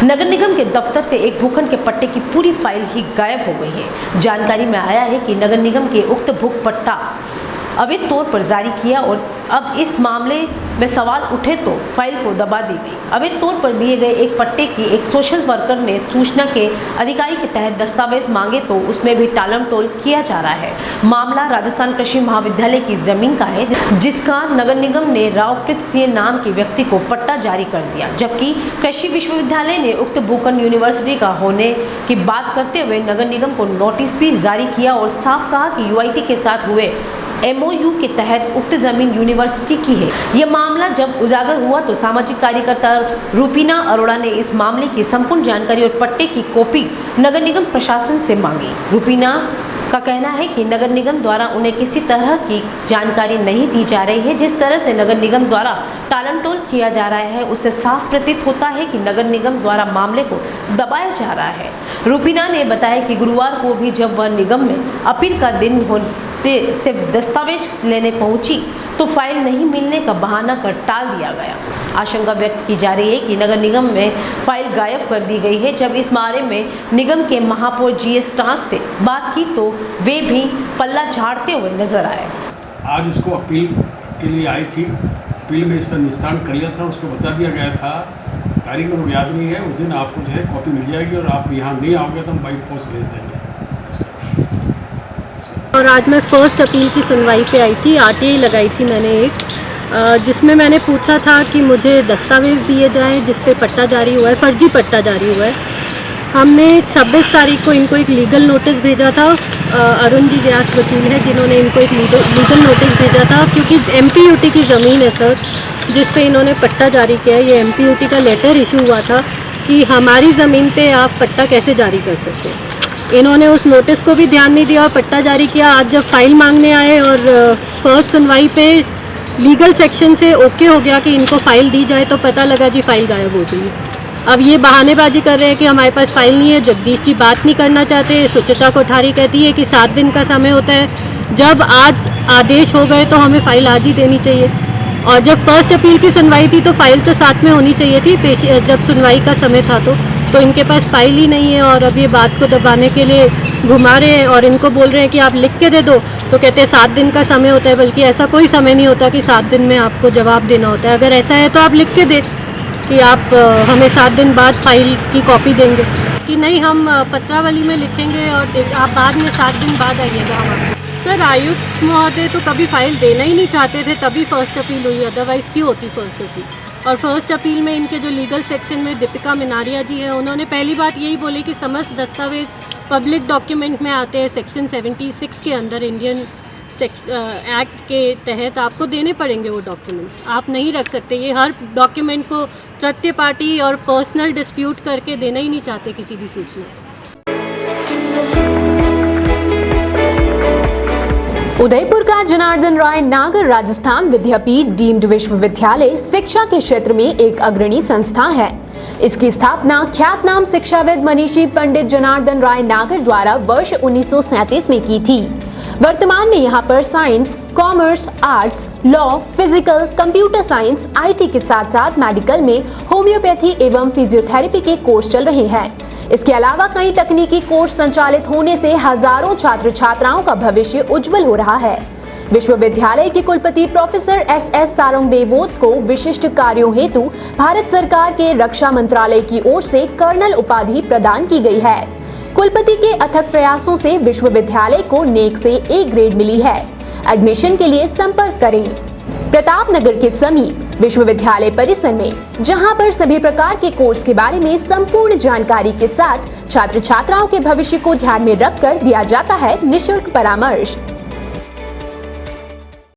नगर निगम के दफ्तर से एक भूखंड के पट्टे की पूरी फाइल ही गायब हो गई है। जानकारी में आया है कि नगर निगम के उक्त भूख पट्टा अवैध तौर पर जारी किया और अब इस मामले में सवाल उठे तो फाइल को दबा दी गई। अवैध तौर पर दिए गए एक पट्टे की एक सोशल वर्कर ने सूचना के अधिकारी के तहत दस्तावेज मांगे तो उसमें भी टालम टोल किया जा रहा है। मामला राजस्थान कृषि महाविद्यालय की जमीन का है, जिसका नगर निगम ने रावप्रीत सिंह नाम के व्यक्ति को पट्टा जारी कर दिया, जबकि कृषि विश्वविद्यालय ने उक्त भूखंड यूनिवर्सिटी का होने की बात करते हुए नगर निगम को नोटिस भी जारी किया और साफ कहा कि यूआईटी के साथ हुए MOU के तहत उक्त जमीन यूनिवर्सिटी की है। यह मामला जब उजागर हुआ तो सामाजिक कार्यकर्ता रूपीना अरोड़ा ने इस मामले की संपूर्ण जानकारी और पट्टे की कॉपी नगर निगम प्रशासन से मांगी। रूपीना का कहना है कि नगर निगम द्वारा उन्हें किसी तरह की जानकारी नहीं दी जा रही है। जिस तरह से नगर निगम द्वारा टालमटोल किया जा रहा है, उससे साफ प्रतीत होता है कि नगर निगम द्वारा मामले को दबाया जा रहा है। रूपीना ने बताया कि गुरुवार को भी जब वह निगम में अपील का दिन होते से दस्तावेज लेने पहुंची तो फाइल नहीं मिलने का बहाना कर टाल दिया गया। आशंका व्यक्त की जा रही है कि नगर निगम में फाइल गायब कर दी गई है। जब इस बारे में निगम के महापौर GS टांक से बात की तो वे भी पल्ला झाड़ते हुए नजर आए। आज इसको अपील के लिए आई थी, अपील में इसका निस्तारण कर लिया था, उसको बता दिया गया था, तारीख मेरे को याद नहीं है, उस दिन आपको जो है कॉपी मिल जाएगी और आप यहाँ नहीं आओगे तो हम बाई पोस्ट भेज देंगे। और आज मैं फर्स्ट अपील की सुनवाई पे आई थी, RTI लगाई थी मैंने एक, जिसमें मैंने पूछा था कि मुझे दस्तावेज़ दिए जाएं जिस पे पट्टा जारी हुआ है, फर्जी पट्टा जारी हुआ है। हमने 26 तारीख को इनको एक लीगल नोटिस भेजा था। अरुण जी व्यास वकील है जिन्होंने इनको एक लीगल नोटिस भेजा था, क्योंकि MPUT की ज़मीन है सर जिस पे इन्होंने पट्टा जारी किया है। ये MPUT का लेटर इशू हुआ था कि हमारी ज़मीन पे आप पट्टा कैसे जारी कर सकते हैं। इन्होंने उस नोटिस को भी ध्यान नहीं दिया और पट्टा जारी किया। आज जब फाइल मांगने आए और फर्स्ट सुनवाई पे लीगल सेक्शन से ओके हो गया कि इनको फ़ाइल दी जाए तो पता लगा जी फाइल गायब हो गई है। अब ये बहानेबाजी कर रहे हैं कि हमारे पास फ़ाइल नहीं है। जगदीश जी बात नहीं करना चाहते। सुचिता कोठारी कहती है कि 7 दिन का समय होता है। जब आज आदेश हो गए तो हमें फ़ाइल आज ही देनी चाहिए। और जब फर्स्ट अपील की सुनवाई थी तो फाइल तो साथ में होनी चाहिए थी, जब सुनवाई का समय था तो इनके पास फाइल ही नहीं है। और अब ये बात को दबाने के लिए घुमा रहे हैं और इनको बोल रहे हैं कि आप लिख के दे दो, तो कहते हैं 7 दिन का समय होता है। बल्कि ऐसा कोई समय नहीं होता कि 7 दिन में आपको जवाब देना होता है। अगर ऐसा है तो आप लिख के दें कि आप हमें 7 दिन बाद फाइल की कॉपी देंगे, कि नहीं हम पत्रावली में लिखेंगे और आप बाद में 7 दिन बाद आइएगा हमारे। सर आयुक्त महोदय तो कभी फाइल देना ही नहीं चाहते थे, तभी फर्स्ट अपील हुई, अदरवाइज़ क्यों होती फर्स्ट अपील। और फर्स्ट अपील में इनके जो लीगल सेक्शन में दीपिका मिनारिया जी हैं, उन्होंने पहली बात यही बोली कि समस्त दस्तावेज पब्लिक डॉक्यूमेंट में आते हैं। सेक्शन 76 के अंदर इंडियन एक्ट के तहत आपको देने पड़ेंगे वो डॉक्यूमेंट्स, आप नहीं रख सकते। ये हर डॉक्यूमेंट को तृतीय पार्टी और पर्सनल डिस्प्यूट करके देना ही नहीं चाहते किसी भी सूचना। उदयपुर का जनार्दन राय नागर राजस्थान विद्यापीठ डीम्ड विश्वविद्यालय शिक्षा के क्षेत्र में एक अग्रणी संस्था है। इसकी स्थापना ख्यातनाम शिक्षाविद मनीषी पंडित जनार्दन राय नागर द्वारा वर्ष 1937 में की थी। वर्तमान में यहाँ पर science, commerce, arts, law, physical, computer science, IT के साथ साथ मेडिकल में होम्योपैथी एवं फिजियोथेरेपी के कोर्स चल रहे हैं। इसके अलावा कई तकनीकी कोर्स संचालित होने से हजारों छात्र छात्राओं का भविष्य उज्जवल हो रहा है। विश्वविद्यालय के कुलपति प्रोफेसर SS सारंगदेवोत को विशिष्ट कार्यों हेतु भारत सरकार के रक्षा मंत्रालय की ओर से कर्नल उपाधि प्रदान की गई है। कुलपति के अथक प्रयासों से विश्वविद्यालय को नेक से A ग्रेड मिली है। एडमिशन के लिए संपर्क करें प्रतापनगर के समीप विश्वविद्यालय परिसर में, जहां पर सभी प्रकार के कोर्स के बारे में संपूर्ण जानकारी के साथ छात्र छात्राओं के भविष्य को ध्यान में रखकर दिया जाता है निःशुल्क परामर्श।